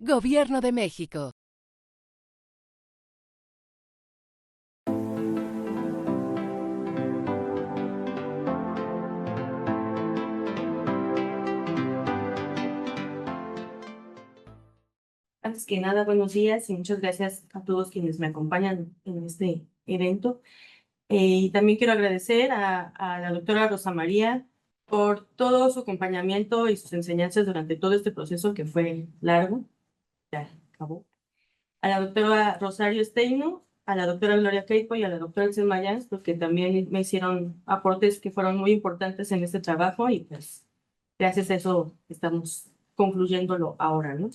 Gobierno de México. Antes que nada, buenos días y muchas gracias a todos quienes me acompañan en este evento. Y también quiero agradecer a la doctora Rosa María por todo su acompañamiento y sus enseñanzas durante todo este proceso que fue largo. Ya acabó. A la doctora Rosario Steino, a la doctora Gloria Queipo y a la doctora Elsen Mayans, porque también me hicieron aportes que fueron muy importantes en este trabajo y pues gracias a eso estamos concluyéndolo ahora, ¿no?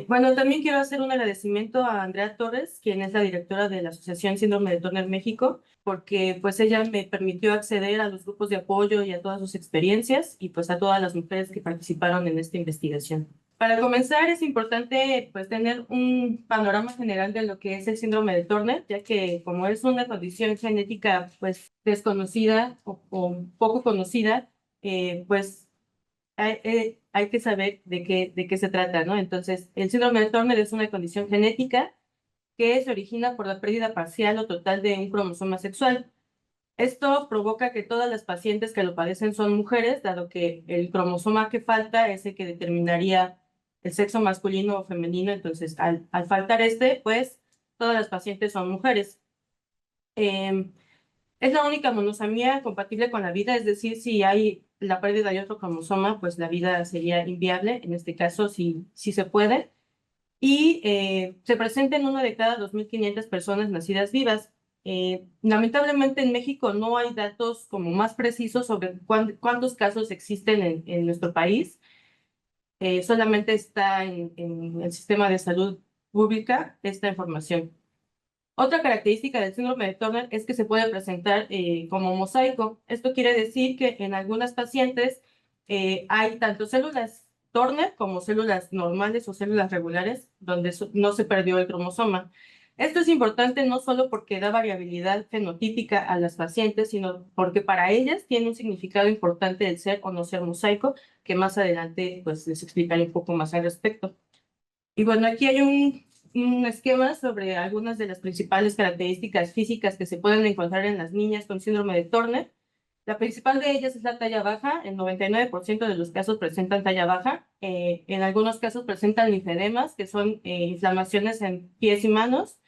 Bueno, también quiero hacer un agradecimiento a Andrea Torres, quien es la directora de la Asociación Síndrome de Turner México, porque pues ella me permitió acceder a los grupos de apoyo y a todas sus experiencias y pues a todas las mujeres que participaron en esta investigación. Para comenzar, es importante pues tener un panorama general de lo que es el síndrome de Turner, ya que como es una condición genética pues desconocida o poco conocida, pues hay que saber de qué se trata, ¿no? Entonces, el síndrome de Turner es una condición genética que se origina por la pérdida parcial o total de un cromosoma sexual. Esto provoca que todas las pacientes que lo padecen son mujeres, dado que el cromosoma que falta es el que determinaría el sexo masculino o femenino. Entonces, al faltar este, pues todas las pacientes son mujeres. Em, es la única monosamía compatible con la vida, es decir, si hay la pérdida de otro cromosoma, pues la vida sería inviable. En este caso, sí se puede. Y se presenta en una de cada 2.500 personas nacidas vivas. Lamentablemente en México no hay datos como más precisos sobre cuántos casos existen en nuestro país. Solamente está en el sistema de salud pública esta información. Otra característica del síndrome de Turner es que se puede presentar como mosaico. Esto quiere decir que en algunas pacientes hay tanto células Turner como células normales o células regulares donde no se perdió el cromosoma. Esto es importante no solo porque da variabilidad fenotípica a las pacientes, sino porque para ellas tiene un significado importante el ser o no ser mosaico, que más adelante pues les explicaré un poco más al respecto. Y bueno, aquí hay un esquema sobre algunas de las principales características físicas que se pueden encontrar en las niñas con síndrome de Turner. La principal de ellas es la talla baja. El 99% de los casos presentan talla baja. En algunos casos presentan linfedemas, que son inflamaciones en pies y manos.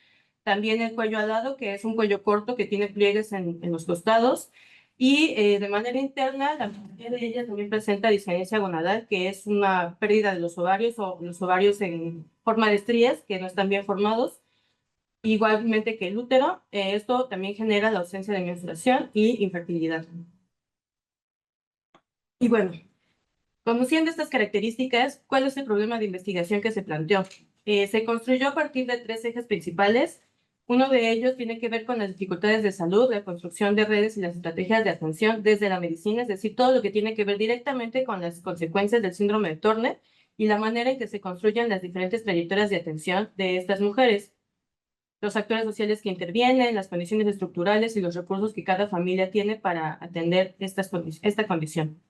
También el cuello alado, que es un cuello corto que tiene pliegues en los costados. Y de manera interna, la mayoría de ellas también presenta disgenesia gonadal, que es una pérdida de los ovarios o los ovarios en forma de estrías que no están bien formados. Igualmente que el útero, esto también genera la ausencia de menstruación y infertilidad. Y bueno, conociendo estas características, ¿cuál es el problema de investigación que se planteó? Se construyó a partir de tres ejes principales. Uno de ellos tiene que ver con las dificultades de salud, la construcción de redes y las estrategias de atención desde la medicina, es decir, todo lo que tiene que ver directamente con las consecuencias del síndrome de Turner y la manera en que se construyen las diferentes trayectorias de atención de estas mujeres, los actores sociales que intervienen, las condiciones estructurales y los recursos que cada familia tiene para atender esta condición.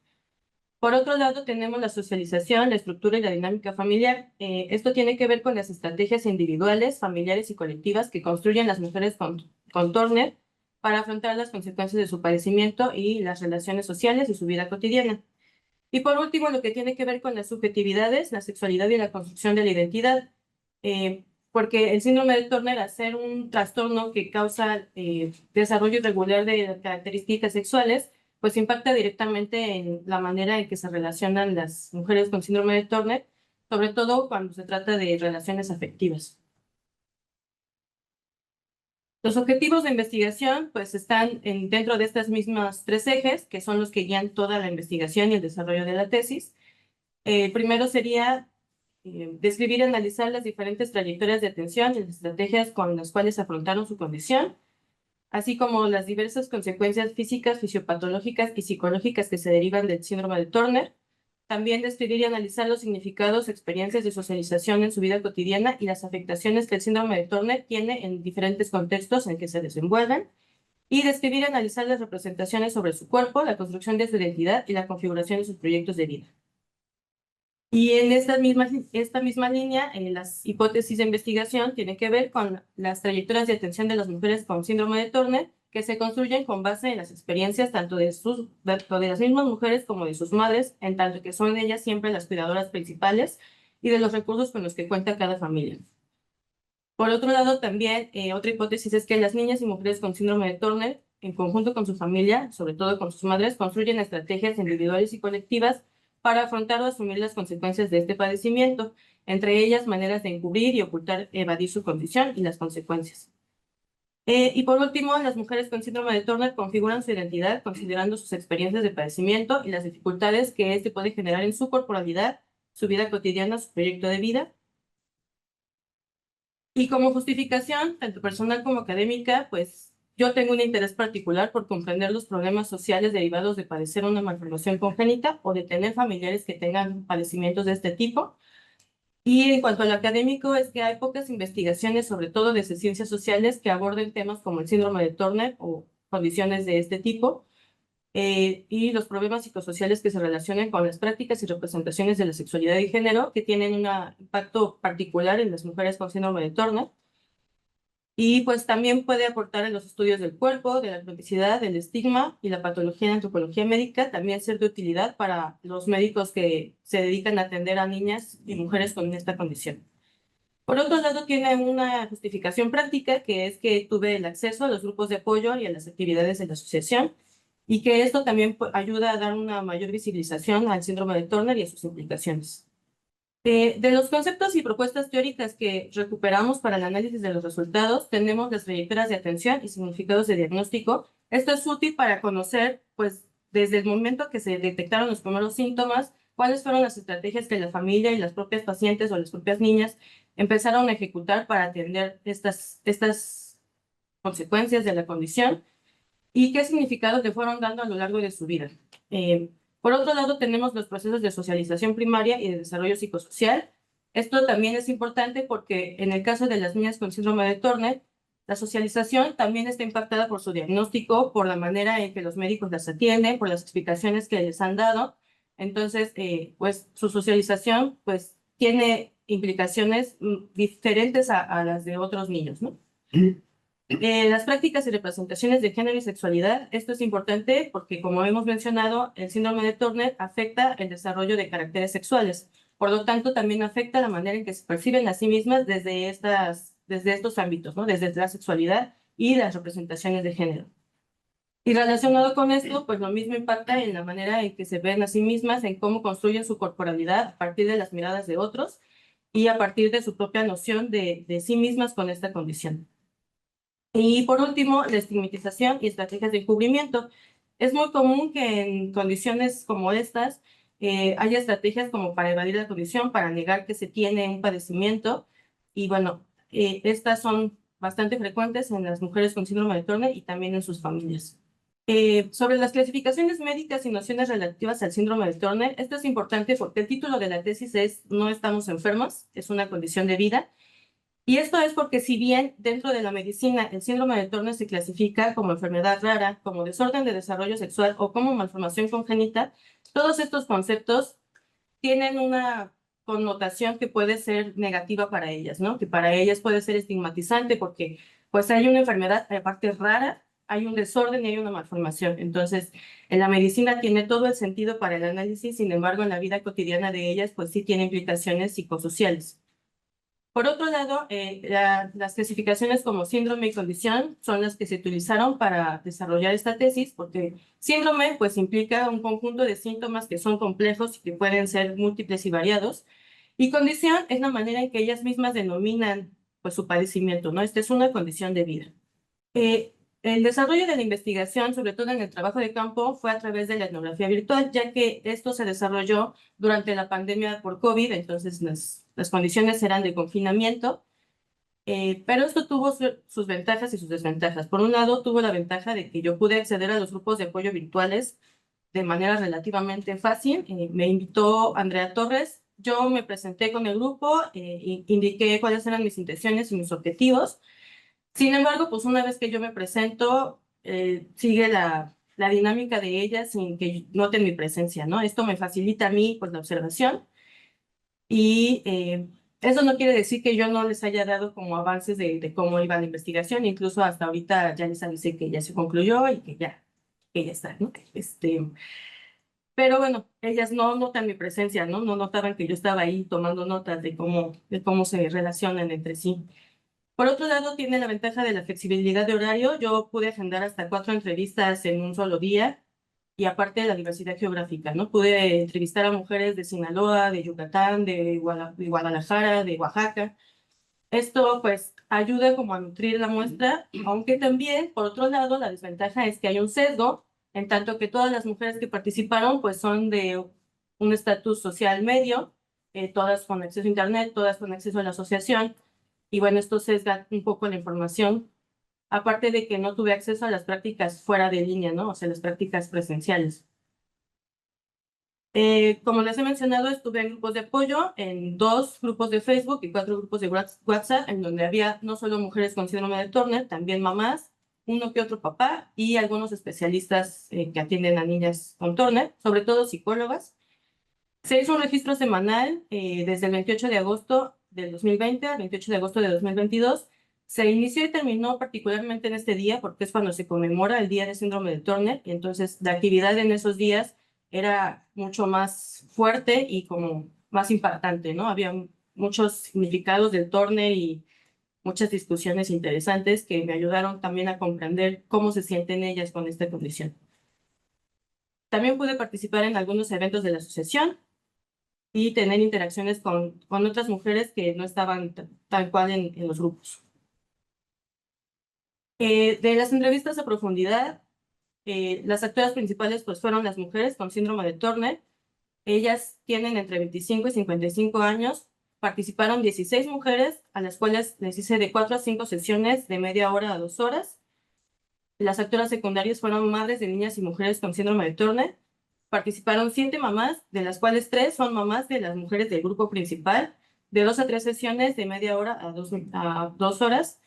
Por otro lado, tenemos la socialización, la estructura y la dinámica familiar. Esto tiene que ver con las estrategias individuales, familiares y colectivas que construyen las mujeres con Turner para afrontar las consecuencias de su padecimiento y las relaciones sociales y su vida cotidiana. Y por último, lo que tiene que ver con las subjetividades, la sexualidad y la construcción de la identidad. Porque el síndrome de Turner, al ser un trastorno que causa desarrollo irregular de características sexuales, pues impacta directamente en la manera en que se relacionan las mujeres con síndrome de Turner, sobre todo cuando se trata de relaciones afectivas. Los objetivos de investigación pues están dentro de estas mismas tres ejes, que son los que guían toda la investigación y el desarrollo de la tesis. Primero sería describir y analizar las diferentes trayectorias de atención y las estrategias con las cuales afrontaron su condición, así como las diversas consecuencias físicas, fisiopatológicas y psicológicas que se derivan del síndrome de Turner. También describir y analizar los significados, experiencias de socialización en su vida cotidiana y las afectaciones que el síndrome de Turner tiene en diferentes contextos en que se desenvuelven. Y describir y analizar las representaciones sobre su cuerpo, la construcción de su identidad y la configuración de sus proyectos de vida. Y en esta misma línea, las hipótesis de investigación tienen que ver con las trayectorias de atención de las mujeres con síndrome de Turner, que se construyen con base en las experiencias tanto de las mismas mujeres como de sus madres, en tanto que son ellas siempre las cuidadoras principales y de los recursos con los que cuenta cada familia. Por otro lado, también otra hipótesis es que las niñas y mujeres con síndrome de Turner, en conjunto con su familia, sobre todo con sus madres, construyen estrategias individuales y colectivas para afrontar o asumir las consecuencias de este padecimiento, entre ellas maneras de encubrir y ocultar, evadir su condición y las consecuencias. Y por último, las mujeres con síndrome de Turner configuran su identidad considerando sus experiencias de padecimiento y las dificultades que este puede generar en su corporalidad, su vida cotidiana, su proyecto de vida. Y como justificación, tanto personal como académica, pues yo tengo un interés particular por comprender los problemas sociales derivados de padecer una malformación congénita o de tener familiares que tengan padecimientos de este tipo. Y en cuanto al académico, es que hay pocas investigaciones, sobre todo desde ciencias sociales, que aborden temas como el síndrome de Turner o condiciones de este tipo, y los problemas psicosociales que se relacionan con las prácticas y representaciones de la sexualidad y género, que tienen un impacto particular en las mujeres con síndrome de Turner. Y pues también puede aportar en los estudios del cuerpo, de la cronicidad, del estigma y la patología en antropología médica, también ser de utilidad para los médicos que se dedican a atender a niñas y mujeres con esta condición. Por otro lado, tiene una justificación práctica, que es que tuve el acceso a los grupos de apoyo y a las actividades de la asociación, y que esto también ayuda a dar una mayor visibilización al síndrome de Turner y a sus implicaciones. De los conceptos y propuestas teóricas que recuperamos para el análisis de los resultados, tenemos las trayectorias de atención y significados de diagnóstico. Esto es útil para conocer, pues, desde el momento que se detectaron los primeros síntomas, cuáles fueron las estrategias que la familia y las propias pacientes o las propias niñas empezaron a ejecutar para atender estas consecuencias de la condición y qué significados le fueron dando a lo largo de su vida. Eh, por otro lado, tenemos los procesos de socialización primaria y de desarrollo psicosocial. Esto también es importante porque en el caso de las niñas con síndrome de Turner, la socialización también está impactada por su diagnóstico, por la manera en que los médicos las atienden, por las explicaciones que les han dado. Entonces, pues su socialización pues tiene implicaciones diferentes a las de otros niños, ¿no? Las prácticas y representaciones de género y sexualidad, esto es importante porque, como hemos mencionado, el síndrome de Turner afecta el desarrollo de caracteres sexuales. Por lo tanto, también afecta la manera en que se perciben a sí mismas desde estos ámbitos, ¿no? Desde la sexualidad y las representaciones de género. Y relacionado con esto, pues lo mismo impacta en la manera en que se ven a sí mismas, en cómo construyen su corporalidad a partir de las miradas de otros y a partir de su propia noción de sí mismas con esta condición. Y por último, la estigmatización y estrategias de encubrimiento. Es muy común que en condiciones como estas haya estrategias como para evadir la condición, para negar que se tiene un padecimiento. Y bueno, estas son bastante frecuentes en las mujeres con síndrome de Turner y también en sus familias. Sobre las clasificaciones médicas y nociones relativas al síndrome de Turner, esto es importante porque el título de la tesis es No estamos enfermos, es una condición de vida. Y esto es porque si bien dentro de la medicina el síndrome de Turner se clasifica como enfermedad rara, como desorden de desarrollo sexual o como malformación congénita, todos estos conceptos tienen una connotación que puede ser negativa para ellas, ¿no? Que para ellas puede ser estigmatizante porque pues hay una enfermedad aparte rara, hay un desorden y hay una malformación. Entonces, en la medicina tiene todo el sentido para el análisis, sin embargo, en la vida cotidiana de ellas pues sí tiene implicaciones psicosociales. Por otro lado, las clasificaciones como síndrome y condición son las que se utilizaron para desarrollar esta tesis, porque síndrome pues implica un conjunto de síntomas que son complejos y que pueden ser múltiples y variados, y condición es la manera en que ellas mismas denominan pues su padecimiento, ¿no? Esta es una condición de vida. El desarrollo de la investigación, sobre todo en el trabajo de campo, fue a través de la etnografía virtual, ya que esto se desarrolló durante la pandemia por COVID, entonces las condiciones eran de confinamiento, pero esto tuvo sus ventajas y sus desventajas. Por un lado, tuvo la ventaja de que yo pude acceder a los grupos de apoyo virtuales de manera relativamente fácil. Me invitó Andrea Torres, yo me presenté con el grupo, indiqué cuáles eran mis intenciones y mis objetivos. Sin embargo, pues una vez que yo me presento, sigue la dinámica de ella sin que noten mi presencia, ¿no? Esto me facilita a mí, pues, la observación. Y eso no quiere decir que yo no les haya dado como avances de cómo iba la investigación, incluso hasta ahorita ya les avisé que ya se concluyó y que ya está, ¿no? Pero bueno, ellas no notan mi presencia, ¿no? No notaban que yo estaba ahí tomando notas de cómo se relacionan entre sí. Por otro lado, tiene la ventaja de la flexibilidad de horario. Yo pude agendar hasta 4 entrevistas en un solo día y aparte de la diversidad geográfica, ¿no? Pude entrevistar a mujeres de Sinaloa, de Yucatán, de Guadalajara, de Oaxaca. Esto pues ayuda como a nutrir la muestra, aunque también, por otro lado, la desventaja es que hay un sesgo, en tanto que todas las mujeres que participaron pues son de un estatus social medio, todas con acceso a Internet, todas con acceso a la asociación, y bueno, esto sesga un poco la información, aparte de que no tuve acceso a las prácticas fuera de línea, ¿no? O sea, las prácticas presenciales. Como les he mencionado, estuve en grupos de apoyo, en 2 grupos de Facebook y 4 grupos de WhatsApp, en donde había no solo mujeres con síndrome de Turner, también mamás, uno que otro papá y algunos especialistas que atienden a niñas con Turner, sobre todo psicólogas. Se hizo un registro semanal desde el 28 de agosto del 2020 al 28 de agosto de 2022. Se inició y terminó particularmente en este día porque es cuando se conmemora el Día de Síndrome de Turner y entonces la actividad en esos días era mucho más fuerte y como más impactante, ¿no? Había muchos significados del Turner y muchas discusiones interesantes que me ayudaron también a comprender cómo se sienten ellas con esta condición. También pude participar en algunos eventos de la asociación y tener interacciones con otras mujeres que no estaban tal cual en los grupos. De las entrevistas a profundidad, las actoras principales pues fueron las mujeres con síndrome de Turner. Ellas tienen entre 25 y 55 años. Participaron 16 mujeres, a las cuales les hice de 4 a 5 sesiones de media hora a 2 horas. Las actoras secundarias fueron madres de niñas y mujeres con síndrome de Turner. Participaron 7 mamás, de las cuales 3 son mamás de las mujeres del grupo principal, de 2 a 3 sesiones de media hora a 2 horas,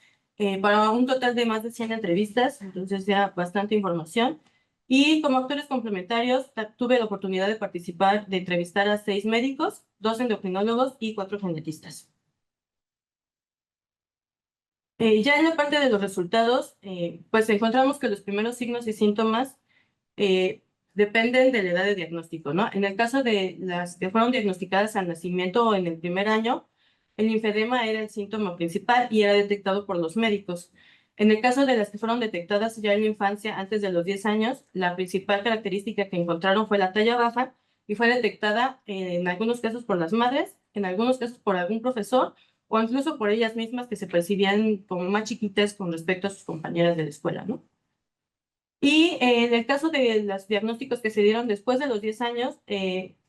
para un total de más de 100 entrevistas, entonces ya bastante información. Y como actores complementarios, tuve la oportunidad de participar, de entrevistar a 6 médicos, 2 endocrinólogos y 4 genetistas. Ya en la parte de los resultados, pues encontramos que los primeros signos y síntomas eh, dependen de la edad de diagnóstico, ¿no? En el caso de las que fueron diagnosticadas al nacimiento o en el primer año, el linfedema era el síntoma principal y era detectado por los médicos. En el caso de las que fueron detectadas ya en la infancia, antes de los 10 años, la principal característica que encontraron fue la talla baja y fue detectada en algunos casos por las madres, en algunos casos por algún profesor o incluso por ellas mismas que se percibían como más chiquitas con respecto a sus compañeras de la escuela, ¿no? Y en el caso de los diagnósticos que se dieron después de los 10 años,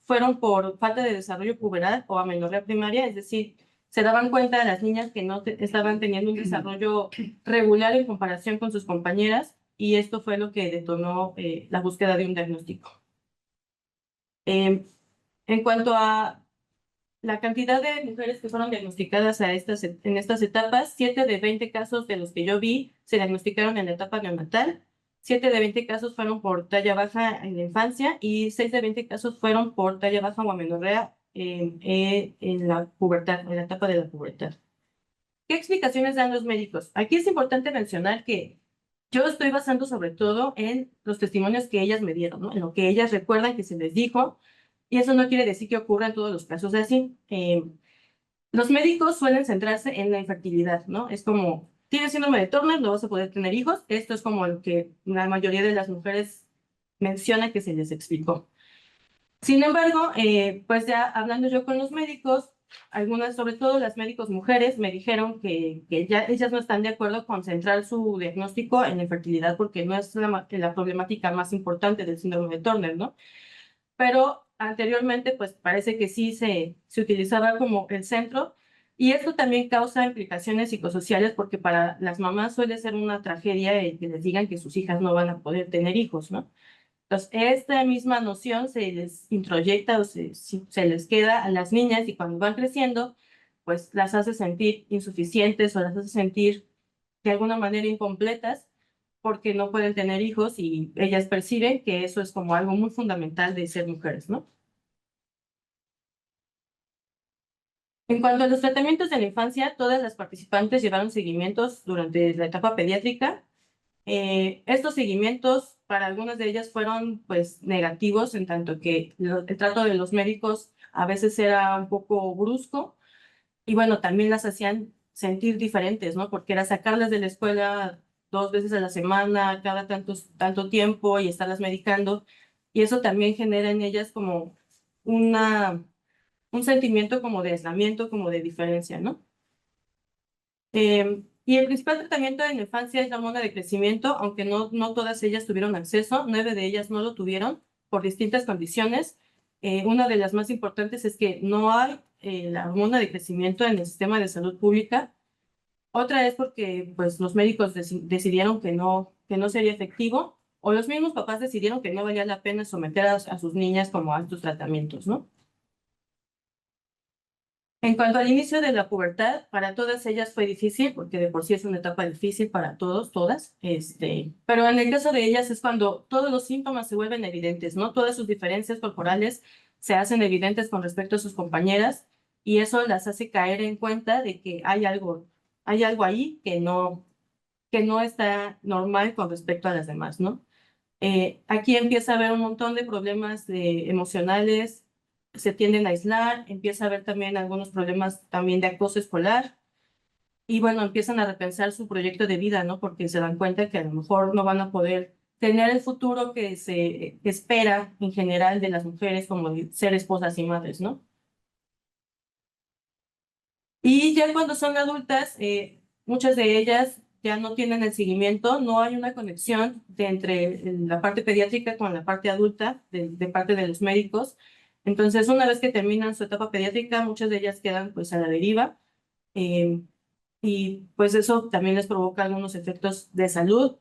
fueron por falta de desarrollo puberal o amenorrea primaria, es decir, se daban cuenta las niñas que no estaban teniendo un desarrollo regular en comparación con sus compañeras, y esto fue lo que detonó la búsqueda de un diagnóstico. Eh, en cuanto a la cantidad de mujeres que fueron diagnosticadas en estas etapas, 7 de 20 casos de los que yo vi se diagnosticaron en la etapa neonatal, 7 de 20 casos fueron por talla baja en la infancia y 6 de 20 casos fueron por talla baja o amenorrea en la pubertad, en la etapa de la pubertad. ¿Qué explicaciones dan los médicos? Aquí es importante mencionar que yo estoy basando sobre todo en los testimonios que ellas me dieron, ¿no? En lo que ellas recuerdan que se les dijo, y eso no quiere decir que ocurra en todos los casos así. Los médicos suelen centrarse en la infertilidad, ¿no? Es como, tienes síndrome de Turner, no vas a poder tener hijos. Esto es como lo que la mayoría de las mujeres menciona que se les explicó. Sin embargo, pues ya hablando yo con los médicos, algunas, sobre todo las médicos mujeres, me dijeron que ya ellas no están de acuerdo con centrar su diagnóstico en la infertilidad porque no es la problemática más importante del síndrome de Turner, ¿no? Pero anteriormente pues parece que sí se utilizaba como el centro y esto también causa implicaciones psicosociales porque para las mamás suele ser una tragedia el que les digan que sus hijas no van a poder tener hijos, ¿no? Entonces, esta misma noción se les introyecta o se les queda a las niñas y cuando van creciendo, pues las hace sentir insuficientes o las hace sentir de alguna manera incompletas porque no pueden tener hijos y ellas perciben que eso es como algo muy fundamental de ser mujeres, ¿no? En cuanto a los tratamientos de la infancia, todas las participantes llevaron seguimientos durante la etapa pediátrica. Estos seguimientos para algunas de ellas fueron pues negativos en tanto que el trato de los médicos a veces era un poco brusco y bueno, también las hacían sentir diferentes, ¿no? Porque era sacarlas de la escuela 2 veces a la semana, cada tanto tiempo y estarlas medicando y eso también genera en ellas como una, un sentimiento como de aislamiento, como de diferencia, ¿no? Y el principal tratamiento en la infancia es la hormona de crecimiento, aunque no todas ellas tuvieron acceso, 9 de ellas no lo tuvieron por distintas condiciones. Una de las más importantes es que no hay la hormona de crecimiento en el sistema de salud pública. Otra es porque pues, los médicos decidieron que no sería efectivo, o los mismos papás decidieron que no valía la pena someter a sus niñas como a estos tratamientos, ¿no? En cuanto al inicio de la pubertad, para todas ellas fue difícil, porque de por sí es una etapa difícil para todos, todas, pero en el caso de ellas es cuando todos los síntomas se vuelven evidentes, ¿no? Todas sus diferencias corporales se hacen evidentes con respecto a sus compañeras y eso las hace caer en cuenta de que hay algo ahí que no está normal con respecto a las demás, ¿no? Aquí empieza a haber un montón de problemas emocionales, se tienden a aislar, empieza a haber también algunos problemas también de acoso escolar y bueno, empiezan a repensar su proyecto de vida, ¿no? Porque se dan cuenta que a lo mejor no van a poder tener el futuro que se espera en general de las mujeres como de ser esposas y madres, ¿no? Y ya cuando son adultas, muchas de ellas ya no tienen el seguimiento, no hay una conexión entre la parte pediátrica con la parte adulta de parte de los médicos. Entonces, una vez que terminan su etapa pediátrica, muchas de ellas quedan pues a la deriva eh, y pues eso también les provoca algunos efectos de salud.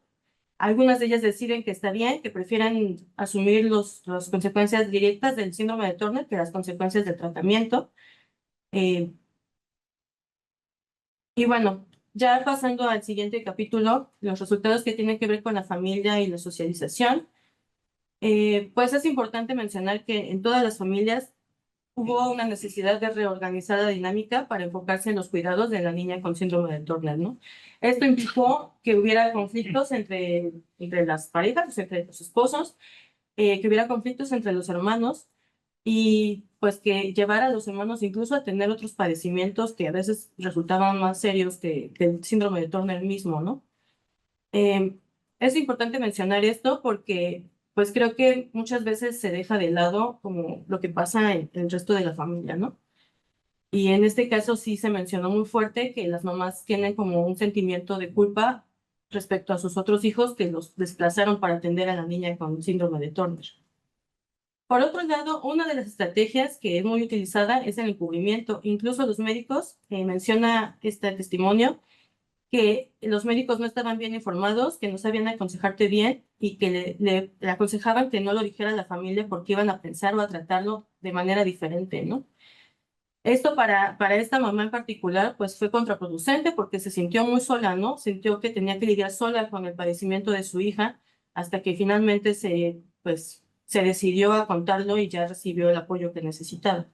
Algunas de ellas deciden que está bien, que prefieren asumir las consecuencias directas del síndrome de Turner que las consecuencias del tratamiento. Eh, Y bueno, ya pasando al siguiente capítulo, los resultados que tienen que ver con la familia y la socialización, pues es importante mencionar que en todas las familias hubo una necesidad de reorganizar la dinámica para enfocarse en los cuidados de la niña con síndrome de Turner, ¿no? Esto implicó que hubiera conflictos entre las parejas, entre los esposos, que hubiera conflictos entre los hermanos y pues que llevar a los hermanos incluso a tener otros padecimientos que a veces resultaban más serios que el síndrome de Turner mismo, ¿no? Eh, es importante mencionar esto porque pues creo que muchas veces se deja de lado como lo que pasa en el resto de la familia, ¿no? Y en este caso sí se mencionó muy fuerte que las mamás tienen como un sentimiento de culpa respecto a sus otros hijos que los desplazaron para atender a la niña con síndrome de Turner. Por otro lado, una de las estrategias que es muy utilizada es el encubrimiento. Incluso los médicos, menciona este testimonio, que los médicos no estaban bien informados, que no sabían aconsejarte bien y que le aconsejaban que no lo dijera a la familia porque iban a pensar o a tratarlo de manera diferente, ¿no? Esto para esta mamá en particular, pues fue contraproducente porque se sintió muy sola, ¿no? Sintió que tenía que lidiar sola con el padecimiento de su hija hasta que finalmente pues, se decidió a contarlo y ya recibió el apoyo que necesitaba.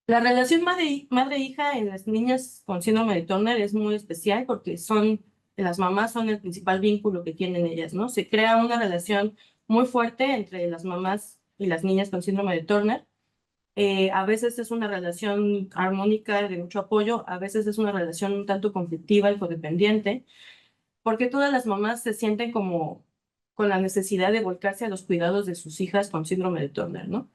La relación madre-hija en las niñas con síndrome de Turner es muy especial porque las mamás son el principal vínculo que tienen ellas, ¿no? Se crea una relación muy fuerte entre las mamás y las niñas con síndrome de Turner. A veces es una relación armónica de mucho apoyo, a veces es una relación un tanto conflictiva y codependiente, porque todas las mamás se sienten como con la necesidad de volcarse a los cuidados de sus hijas con síndrome de Turner, ¿no?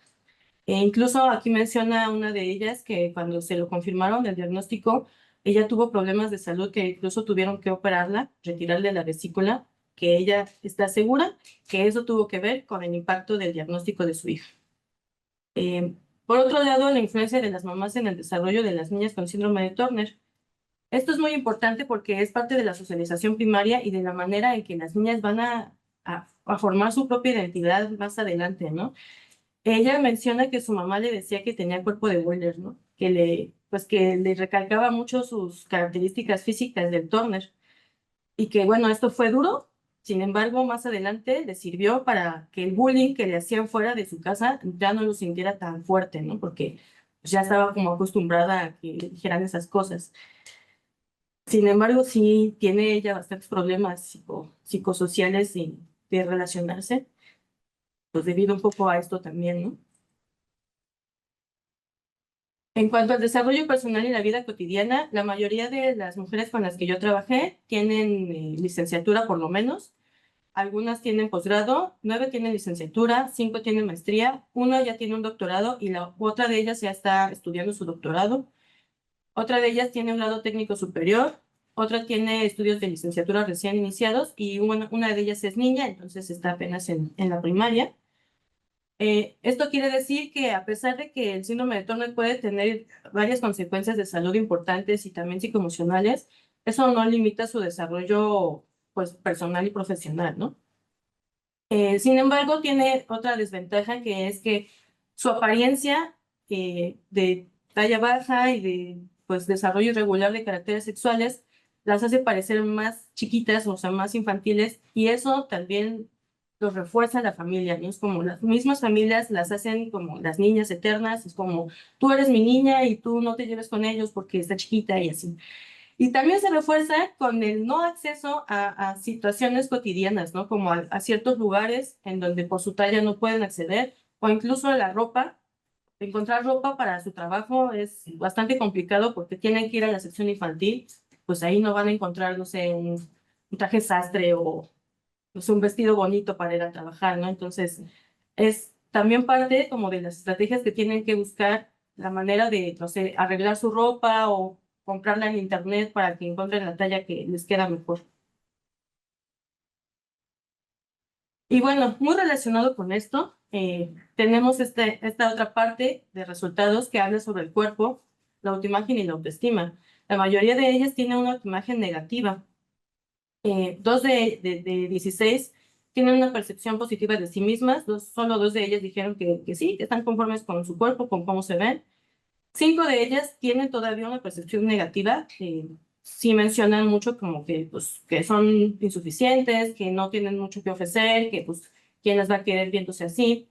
Incluso aquí menciona una de ellas que cuando se lo confirmaron el diagnóstico, ella tuvo problemas de salud que incluso tuvieron que operarla, retirarle la vesícula, que ella está segura que eso tuvo que ver con el impacto del diagnóstico de su hija. Por otro lado, la influencia de las mamás en el desarrollo de las niñas con síndrome de Turner. Esto es muy importante porque es parte de la socialización primaria y de la manera en que las niñas van a formar su propia identidad más adelante, ¿no? Ella menciona que su mamá le decía que tenía cuerpo de boiler, ¿no? Pues que le recalcaba mucho sus características físicas del Turner y que, bueno, esto fue duro Sin embargo, más adelante le sirvió para que el bullying que le hacían fuera de su casa ya no lo sintiera tan fuerte, ¿no? Porque ya estaba como acostumbrada a que le dijeran esas cosas. Sin embargo, sí tiene ella bastantes problemas psicosociales y de relacionarse, pues debido un poco a esto también, ¿no? En cuanto al desarrollo personal y la vida cotidiana, la mayoría de las mujeres con las que yo trabajé tienen licenciatura por lo menos. Algunas tienen posgrado, 9 tienen licenciatura, 5 tienen maestría, una ya tiene un doctorado y la otra de ellas ya está estudiando su doctorado. Otra de ellas tiene un grado técnico superior, otra tiene estudios de licenciatura recién iniciados y una de ellas es niña, entonces está apenas en la primaria. Esto quiere decir que a pesar de que el síndrome de Turner puede tener varias consecuencias de salud importantes y también psicoemocionales, eso no limita su desarrollo pues, personal y profesional, ¿no? Sin embargo, tiene otra desventaja que es que su apariencia de talla baja y de pues, desarrollo irregular de caracteres sexuales las hace parecer más chiquitas, o sea, más infantiles, y eso también los refuerza la familia, ¿no? Es como las mismas familias las hacen como las niñas eternas, es como tú eres mi niña y tú no te lleves con ellos porque está chiquita y así. Y también se refuerza con el no acceso a situaciones cotidianas, ¿no? Como a ciertos lugares en donde por su talla no pueden acceder, o incluso a la ropa. Encontrar ropa para su trabajo es bastante complicado porque tienen que ir a la sección infantil, pues ahí no van a encontrar, no sé, un traje sastre o pues, un vestido bonito para ir a trabajar, ¿no? Entonces, es también parte como de las estrategias que tienen que buscar la manera de, no sé, arreglar su ropa o comprarla en internet para que encuentren la talla que les queda mejor. Y bueno, muy relacionado con esto, tenemos esta otra parte de resultados que habla sobre el cuerpo, la autoimagen y la autoestima. La mayoría de ellas tienen una autoimagen negativa. Dos de 16 tienen una percepción positiva de sí mismas, solo dos de ellas dijeron que sí, que están conformes con su cuerpo, con cómo se ven. 5 de ellas tienen todavía una percepción negativa, sí mencionan mucho como que, pues, que son insuficientes, que no tienen mucho que ofrecer, que pues, quién las va a querer viéndose así.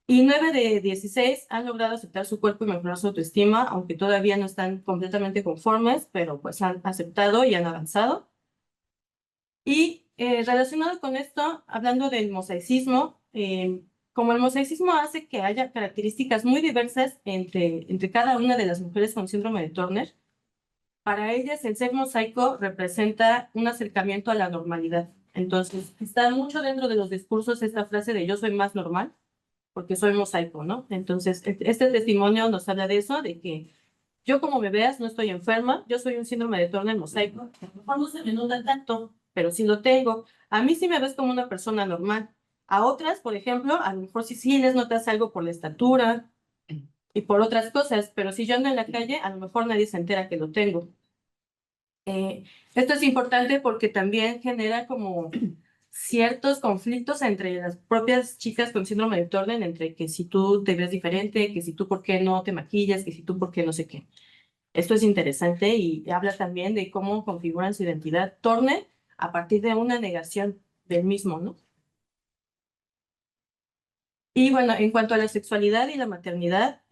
Y 9 de 16 han logrado aceptar su cuerpo y mejorar su autoestima, aunque todavía no están completamente conformes, pero pues han aceptado y han avanzado. Y relacionado con esto, hablando del mosaicismo, como el mosaicismo hace que haya características muy diversas entre cada una de las mujeres con síndrome de Turner, para ellas el ser mosaico representa un acercamiento a la normalidad. Entonces, está mucho dentro de los discursos esta frase de yo soy más normal porque soy mosaico, ¿no? Entonces, este testimonio nos habla de eso, de que yo como me veas no estoy enferma, yo soy un síndrome de Turner mosaico, a lo mejor no se me nota tanto, pero sí lo tengo. A mí sí me ves como una persona normal. A otras, por ejemplo, a lo mejor sí les notas algo por la estatura y por otras cosas, pero si yo ando en la calle, a lo mejor nadie se entera que lo tengo. Eh, Esto es importante porque también genera como ciertos conflictos entre las propias chicas con síndrome de Turner, entre que si tú te ves diferente, que si tú por qué no te maquillas, que si tú por qué no sé qué. Esto es interesante y habla también de cómo configuran su identidad Turner a partir de una negación del mismo, ¿no? Y bueno, en cuanto a la sexualidad y la maternidad,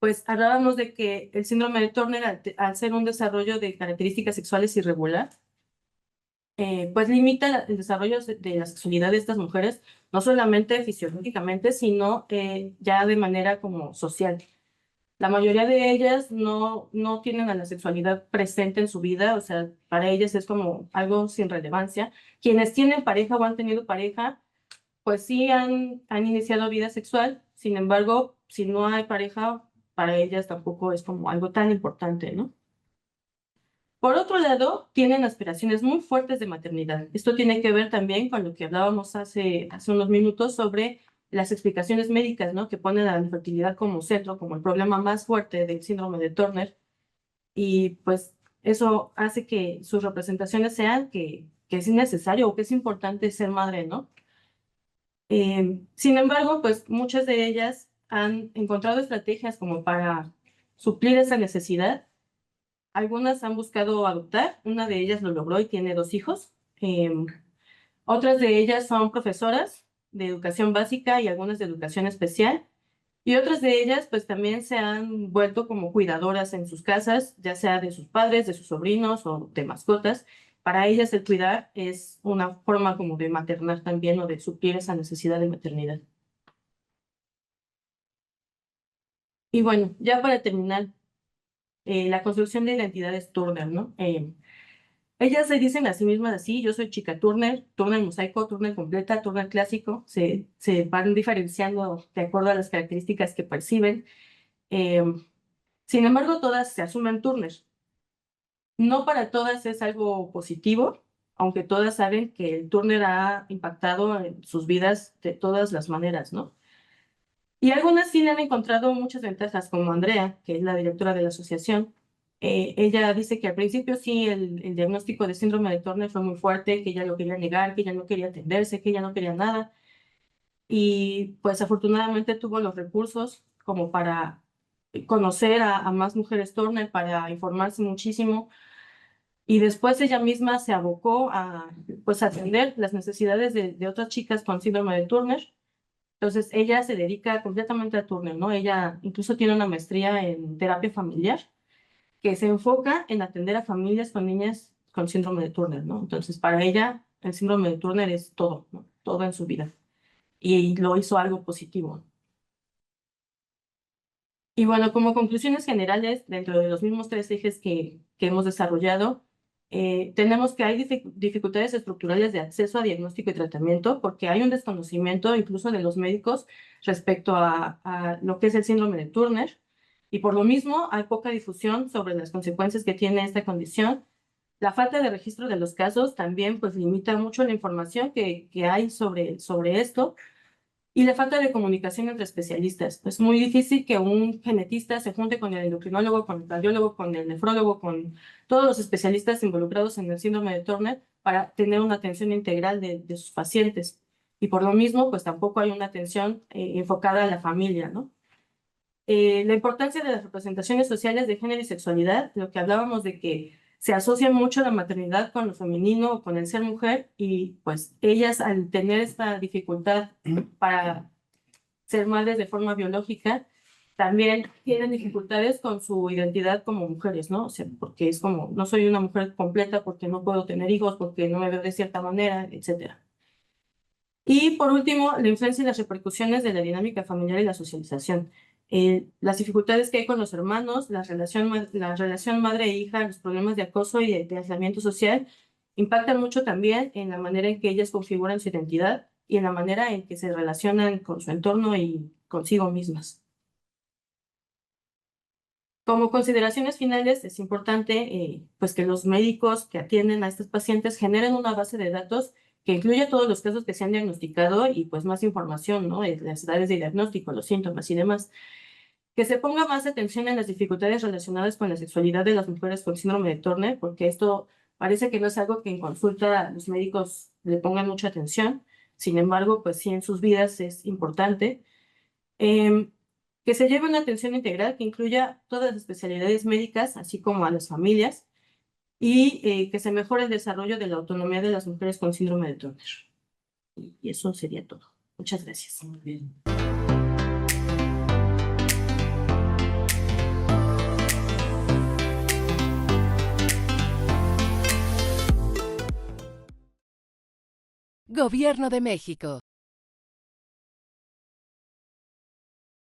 pues hablábamos de que el síndrome de Turner, al ser un desarrollo de características sexuales irregular, pues limita el desarrollo de la sexualidad de estas mujeres, no solamente fisiológicamente, sino ya de manera como social. La mayoría de ellas no tienen a la sexualidad presente en su vida, o sea, para ellas es como algo sin relevancia. Quienes tienen pareja o han tenido pareja, pues sí han iniciado vida sexual, sin embargo, si no hay pareja, para ellas tampoco es como algo tan importante, ¿no? Por otro lado, tienen aspiraciones muy fuertes de maternidad. Esto tiene que ver también con lo que hablábamos hace unos minutos sobre las explicaciones médicas, ¿no? Que ponen a la infertilidad como centro, como el problema más fuerte del síndrome de Turner. Y pues eso hace que sus representaciones sean que es necesario o que es importante ser madre, ¿no? Sin embargo, pues muchas de ellas han encontrado estrategias como para suplir esa necesidad. Algunas han buscado adoptar, una de ellas lo logró y tiene 2 hijos. Otras de ellas son profesoras de educación básica y algunas de educación especial. Y otras de ellas, pues también se han vuelto como cuidadoras en sus casas, ya sea de sus padres, de sus sobrinos o de mascotas. Para ellas el cuidar es una forma como de maternar también o de suplir esa necesidad de maternidad. Y bueno, ya para terminar, la construcción de identidades Turner, ¿no? Ellas se dicen a sí mismas así: yo soy chica Turner, Turner mosaico, Turner completa, Turner clásico. Se van diferenciando de acuerdo a las características que perciben. Eh, Sin embargo, todas se asumen Turner. No para todas es algo positivo, aunque todas saben que el Turner ha impactado en sus vidas de todas las maneras, ¿no? Y algunas sí le han encontrado muchas ventajas, como Andrea, que es la directora de la asociación. Ella dice que al principio sí, el diagnóstico de síndrome de Turner fue muy fuerte, que ella lo quería negar, que ella no quería atenderse, que ella no quería nada. Y pues afortunadamente tuvo los recursos como para conocer a más mujeres Turner, para informarse muchísimo. Y después ella misma se abocó a pues atender las necesidades de otras chicas con síndrome de Turner. Entonces ella se dedica completamente a Turner, ¿no? Ella incluso tiene una maestría en terapia familiar que se enfoca en atender a familias con niñas con síndrome de Turner, ¿no? Entonces para ella el síndrome de Turner es todo, ¿no? Todo en su vida. Y lo hizo algo positivo. Y bueno, como conclusiones generales, dentro de los mismos tres ejes que hemos desarrollado, tenemos que hay dificultades estructurales de acceso a diagnóstico y tratamiento, porque hay un desconocimiento incluso de los médicos respecto a lo que es el síndrome de Turner, y por lo mismo hay poca difusión sobre las consecuencias que tiene esta condición. La falta de registro de los casos también pues limita mucho la información que hay sobre esto, y la falta de comunicación entre especialistas. Es muy difícil que un genetista se junte con el endocrinólogo, con el cardiólogo, con el nefrólogo, con todos los especialistas involucrados en el síndrome de Turner para tener una atención integral de sus pacientes. Y por lo mismo, pues tampoco hay una atención enfocada a la familia, ¿no? La importancia de las representaciones sociales de género y sexualidad, lo que hablábamos de que se asocia mucho la maternidad con lo femenino o con el ser mujer, y pues ellas al tener esta dificultad para ser madres de forma biológica, también tienen dificultades con su identidad como mujeres, ¿no? O sea, porque es como, no soy una mujer completa porque no puedo tener hijos, porque no me veo de cierta manera, etcétera. Y por último, la influencia y las repercusiones de la dinámica familiar y la socialización. Las dificultades que hay con los hermanos, la relación madre e hija, los problemas de acoso y de aislamiento social impactan mucho también en la manera en que ellas configuran su identidad y en la manera en que se relacionan con su entorno y consigo mismas. Como consideraciones finales, es importante pues que los médicos que atienden a estos pacientes generen una base de datos que incluya todos los casos que se han diagnosticado y pues más información, ¿no? Las edades de diagnóstico, los síntomas y demás. Que se ponga más atención en las dificultades relacionadas con la sexualidad de las mujeres con síndrome de Turner, porque esto parece que no es algo que en consulta los médicos le pongan mucha atención. Sin embargo, pues sí, en sus vidas es importante. Em, que se lleve una atención integral que incluya todas las especialidades médicas, así como a las familias, y que se mejore el desarrollo de la autonomía de las mujeres con síndrome de Turner. Y eso sería todo. Muchas gracias. Muy bien. Gobierno de México.